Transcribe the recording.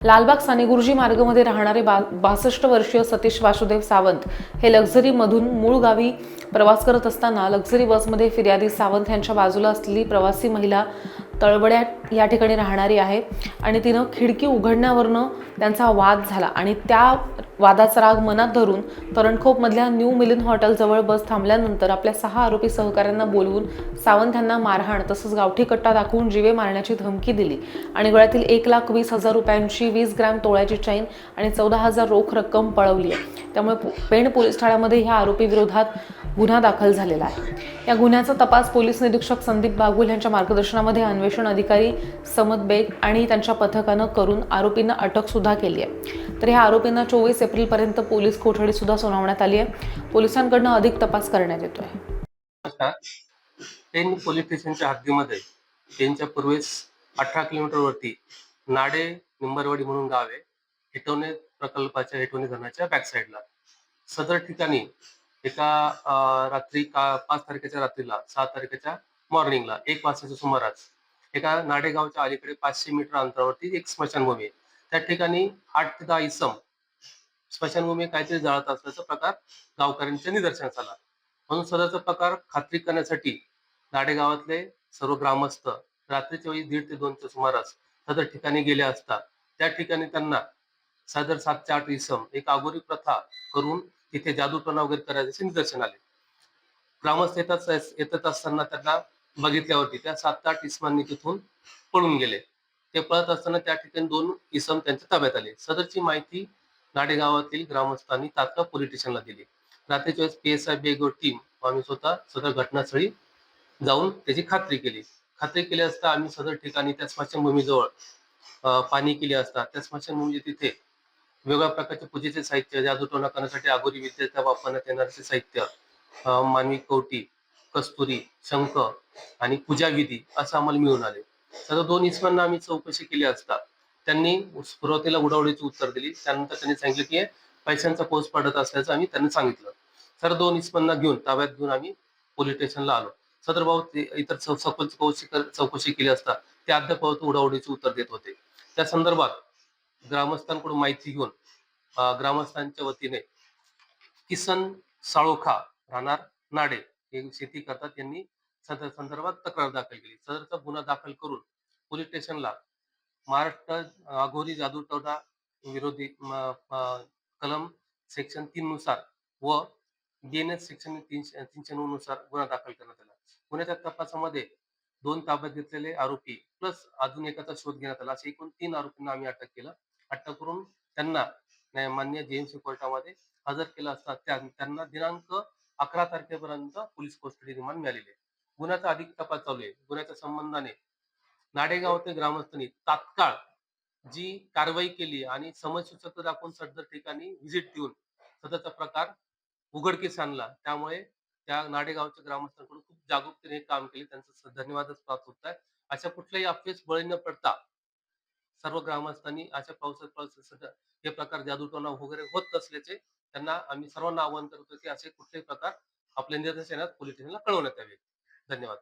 लालबाग सानेगुरुजी मार्गमध्ये राहणारे 62 वर्षीय सतीश वासुदेव सावंत हे लक्झरी मधून मूळ गावी प्रवास करत असताना लक्झरी बसमध्ये फिर्यादी सावंत यांच्या बाजूला असलेली प्रवासी महिला तळवड्या या ठिकाणी राहणारी आहे आणि तिनं खिडकी उघडण्यावरनं त्यांचा वाद झाला आणि त्या वादाचा राग मनात धरून तरणखोपमधल्या न्यू मिलिन हॉटेलजवळ बस थांबल्यानंतर आपल्या 6 आरोपी सहकाऱ्यांना बोलवून सावंत यांना मारहाण तसंच गावठी कट्टा दाखवून जीवे मारण्याची धमकी दिली आणि गळ्यातील 1,20,000 रुपयांची 20 ग्रॅम तोळ्याची चैन आणि 14,000 रोख रक्कम पळवली आहे। त्यामुळे पेण पोलीस ठाण्यामध्ये ह्या आरोपी विरोधात गुन्हा दाखल झालेला आहे। या गुन्ह्याचा तपास पोलीस निरीक्षक संदीप बागुल यांच्या मार्गदर्शनामध्ये अन्वेषण अधिकारी समत बेग आणि त्यांच्या पथकानं करून आरोपींना अटक सुद्धा केली आहे। तर ह्या आरोपींना 24 एप्रिल पर्यंत पोलीस कोठडी सुद्धा सुनावण्यात आली आहे। पोलिसांकडून अधिक तपास करण्यात येतोय। पेण पोलीस स्टेशनच्या हद्दीमध्ये पेणच्या पूर्वेस 18 किलोमीटरवरती नाडे निंबरवाडी म्हणून गाव आहे। हेटवणे प्रकल्पाच्या हेटवणे धरणाच्या बॅक साईडला सदर ठिकाणी एका रात्री 5 तारखेच्या रात्रीला 7 तारखेच्या मॉर्निंगला 1 वाजताच्या सुमारास एका नाडेगावच्या अलीकडे 500 मीटर अंतरावरती एक स्मशानभूमी आहे। त्या ठिकाणी 8 ते 10 इसम स्मशानभूमी काहीतरी जाळत असल्याचा प्रकार गावकऱ्यांच्या निदर्शनास आला। म्हणून सदरचा प्रकार खात्री करण्यासाठी नाडेगावातले सर्व ग्रामस्थ रात्रीच्या वेळी 1:30 ते 2च्या सुमारास सदर ठिकाणी गेले असता त्या ठिकाणी त्यांना सदर 7 ते 8 इसम एक आगोरी प्रथा करून तिथे जादूटोणा वगैरे करायचे निदर्शन आले। ग्रामस्थ येतात असताना त्यांना बघितल्यावरती त्या 7 ते 8 इसमांनी तिथून पळून गेले। ते पळत असताना त्या ठिकाणी 2 इसम त्यांच्या ताब्यात आले। सदरची माहिती नाडेगावातील ग्रामस्थांनी तात्काळ पोलीस स्टेशनला दिली। रात्रीच्या वेळेस PSI बेग व टीम आम्ही स्वतः सदर घटनास्थळी जाऊन त्याची खात्री केली असता आम्ही सदर ठिकाणी त्या स्मशानभूमीजवळ पाणी केली असता त्या स्मशानभूमीच्या तिथे वेगवेगळ्या प्रकारचे पूजेचे साहित्य, जादूटोणा करण्यासाठी आगोरी विद्येच्या वापरण्यात येणारे साहित्य, मानवी कवटी, कस्तुरी, शंख आणि पूजाविधी असं आम्हाला मिळून आले। सदर 2 इसमांना आम्ही चौकशी केली असता त्यांनी सुरुवातीला उडावडीची उत्तर दिली। त्यानंतर त्यांनी सांगितलं की पैशांचा पाऊस पडत असल्याचं आम्ही त्यांना सांगितलं। सर 2 इसमांना घेऊन ताब्यात घेऊन आम्ही पोलीस स्टेशनला आलो। सदर बाबत इतर सखोल चौकशी केली असता ते अद्याप उडावडीचे उत्तर देत होते। त्या संदर्भात ग्रामस्थांकडून माहिती घेऊन ग्रामस्थांच्या वतीने किसन साळोखा राहणार नाडे हे शेती करतात त्यांनी सदर संदर्भात तक्रार दाखल केली। सदरचा गुन्हा दाखल करून पोलीस स्टेशनला महाराष्ट्र अघोरी जादूटोणा विरोधी कलम सेक्शन 3 नुसार व BNS सेक्शन 309 नुसार गुन्हा दाखल करण्यात आला। गुन्ह्याच्या तपासामध्ये 2 ताब्यात घेतलेले आरोपी प्लस अजून एकाचा शोध घेण्यात आला। असे एकूण 3 आरोपींना आम्ही अटक केलं। अटक करून त्यांना मान्य JMC कोर्टामध्ये हजर केलं असता त्यांना दिनांक 11 तारखेपर्यंत पोलीस कस्टडी रिमांड मिळालेली आहे। गुन्ह्याचा अधिक तपास चालू आहे। गुन्ह्याच्या संबंधाने नाडेगावातील ग्रामस्थांनी तात्काळ जी कारवाई केली आणि समजसूचक दाखवून सदर ठिकाणी व्हिजिट देऊन सदरचा प्रकार उघडकीस आणला। त्यामुळे त्या नाडेगावच्या ग्रामस्थांकडून खूप जागरूकतेने काम केले, त्यांचा धन्यवादच प्राप्त होत आहे। अशा कुठल्याही अफवेस बळी न पडता सर्व ग्रामस्थांनी अशा पावसात हे प्रकार जादूटोणा वगैरे होत नसल्याचे त्यांना आम्ही सर्वांना आवाहन करतो की असे कुठलेही प्रकार आपल्या निदर्शनास पोलीस स्टेशनला कळवण्यात यावे। धन्यवाद।